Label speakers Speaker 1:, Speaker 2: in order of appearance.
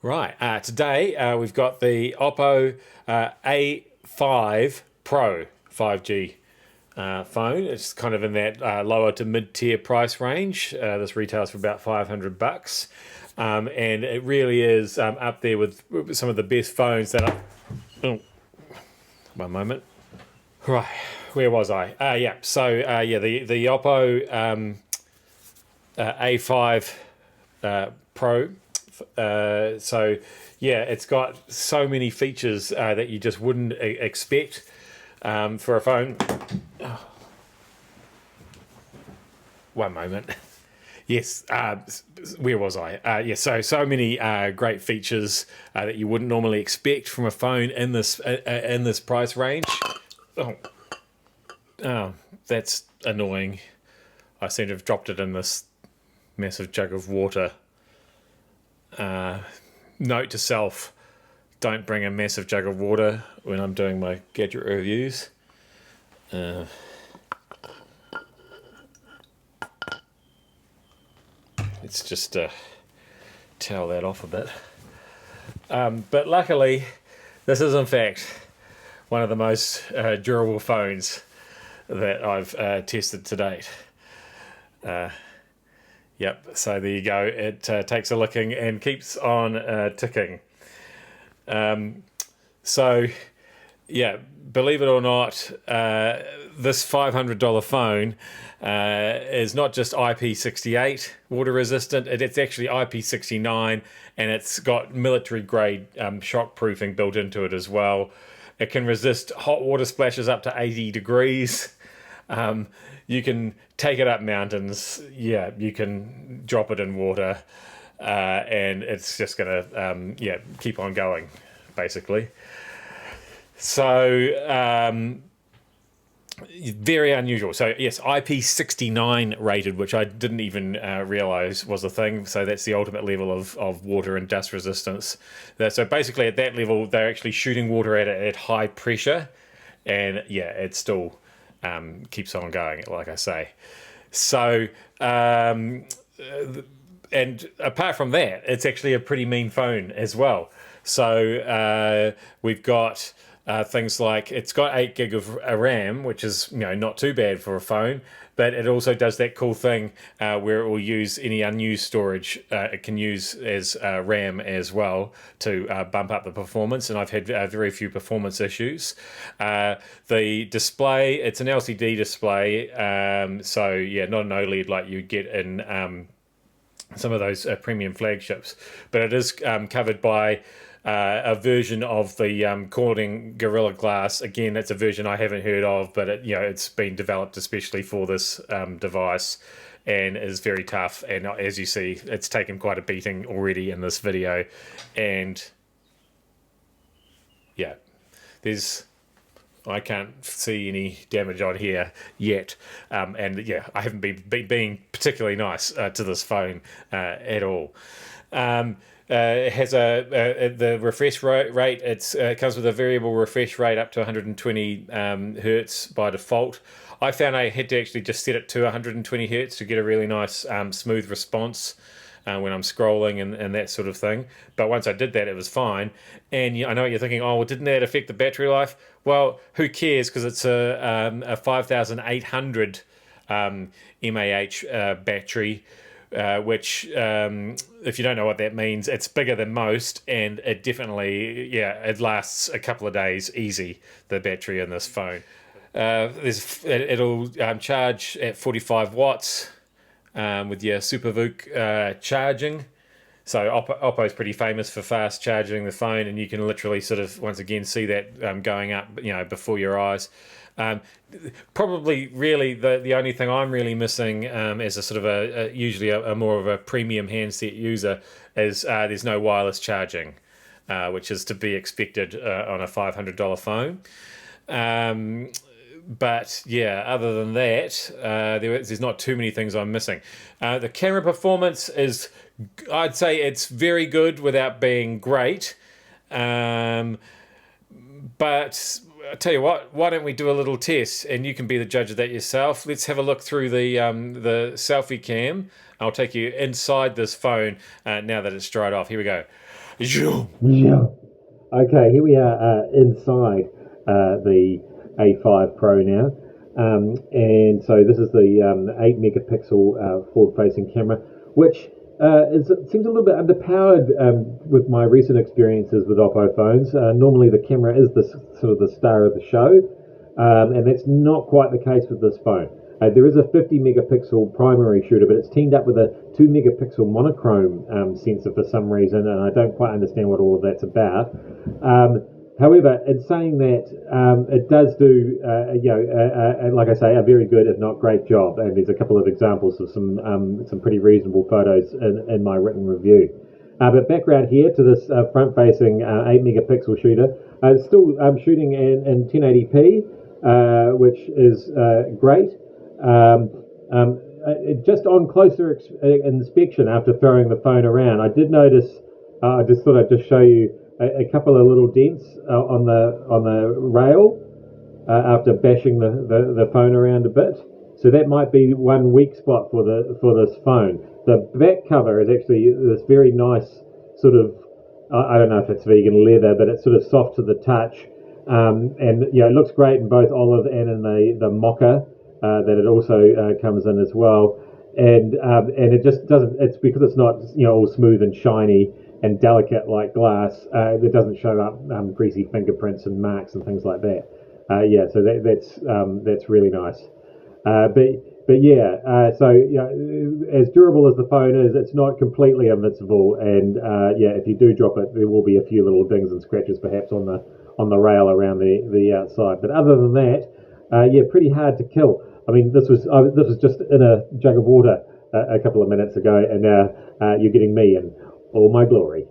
Speaker 1: Right. Today we've got the Oppo A5 Pro 5G phone. It's kind of in that lower to mid-tier price range. This retails for about $500, and it really is up there with some of the best phones that are. Oh, one moment. Right. Where was I? Yeah. So the Oppo A5 Pro. So yeah, it's got so many features that you just wouldn't expect for a phone. Oh, one moment. Yes, where was I? So many great features that you wouldn't normally expect from a phone in this price range. Oh, oh, that's annoying. I seem to have dropped it in this massive jug of water. Note to self: don't bring a massive jug of water when I'm doing my gadget reviews. Let's just towel that off a bit. But luckily, this is in fact one of the most durable phones that I've tested to date. Yep, so there you go. It takes a licking and keeps on ticking. So, yeah, believe it or not, this $500 phone is not just IP68 water resistant, it's actually IP69, and it's got military grade shock proofing built into it as well. It can resist hot water splashes up to 80 degrees. You can take it up mountains. Yeah, you can drop it in water, and it's just gonna keep on going, basically. So very unusual. So yes, IP69 rated, which I didn't even realize was a thing. So that's the ultimate level of water and dust resistance. So basically, at that level, they're actually shooting water at it at high pressure, and yeah, it still keeps on going, like I say. So, and apart from that, it's actually a pretty mean phone as well. So we've got things like it's got 8 gig of RAM, which is not too bad for a phone. But it also does that cool thing where it will use any unused storage. It can use as RAM as well to bump up the performance. And I've had very few performance issues. The display, it's an LCD display. So yeah, not an OLED like you get in some of those premium flagships. But it is covered by a version of the Corning Gorilla Glass. Again, it's a version I haven't heard of, but it's been developed especially for this device and is very tough. And as you see, it's taken quite a beating already in this video. And yeah, I can't see any damage on here yet, and yeah, I haven't been being particularly nice to this phone at all. It has the refresh rate. It comes with a variable refresh rate up to 120 hertz by default. I found I had to actually just set it to 120 hertz to get a really nice smooth response when I'm scrolling and that sort of thing. But once I did that, it was fine. And I know what you're thinking, oh, well, didn't that affect the battery life? Well, who cares? Because it's a 5,800 mAh battery, which, if you don't know what that means, it's bigger than most, and it definitely, it lasts a couple of days easy, the battery in this phone. It'll charge at 45 watts with your SuperVOOC charging. So Oppo's pretty famous for fast charging the phone, and you can literally sort of once again see that going up, before your eyes. Probably, really, the only thing I'm really missing as a sort of usually a more of a premium handset user is there's no wireless charging, which is to be expected on a $500 phone. But yeah, other than that, there's not too many things I'm missing. The camera performance is, I'd say it's very good without being great. But I'll tell you what, why don't we do a little test and you can be the judge of that yourself. Let's have a look through the selfie cam. I'll take you inside this phone now that it's dried off. Here we go. Zoom.
Speaker 2: Yeah. Okay, here we are inside the A5 Pro now. And so this is the 8 megapixel forward facing camera, which seems a little bit underpowered with my recent experiences with Oppo phones. Normally, the camera is the sort of the star of the show, and that's not quite the case with this phone. There is a 50 megapixel primary shooter, but it's teamed up with a 2 megapixel monochrome sensor for some reason, and I don't quite understand what all of that's about. However, in saying that, it does do, like I say, a very good, if not great job. And there's a couple of examples of some pretty reasonable photos in my written review. But background here to this front-facing 8 megapixel shooter, still shooting in 1080p, which is great. Um, just on closer inspection, after throwing the phone around, I did notice. I just thought I'd just show you a couple of little dents on the rail after bashing the phone around a bit. So that might be one weak spot for this phone. The back cover is actually this very nice sort of, I don't know if it's vegan leather, but it's sort of soft to the touch. And it looks great in both olive and in the mocha that it also comes in as well. And it just doesn't. It's because it's not all smooth and shiny and delicate like glass. It doesn't show up greasy fingerprints and marks and things like that. So that's really nice. But yeah, as durable as the phone is, it's not completely invincible. And if you do drop it, there will be a few little dings and scratches perhaps on the rail around the outside. But other than that, pretty hard to kill. I mean, this was just in a jug of water a couple of minutes ago, and now you're getting me in all my glory.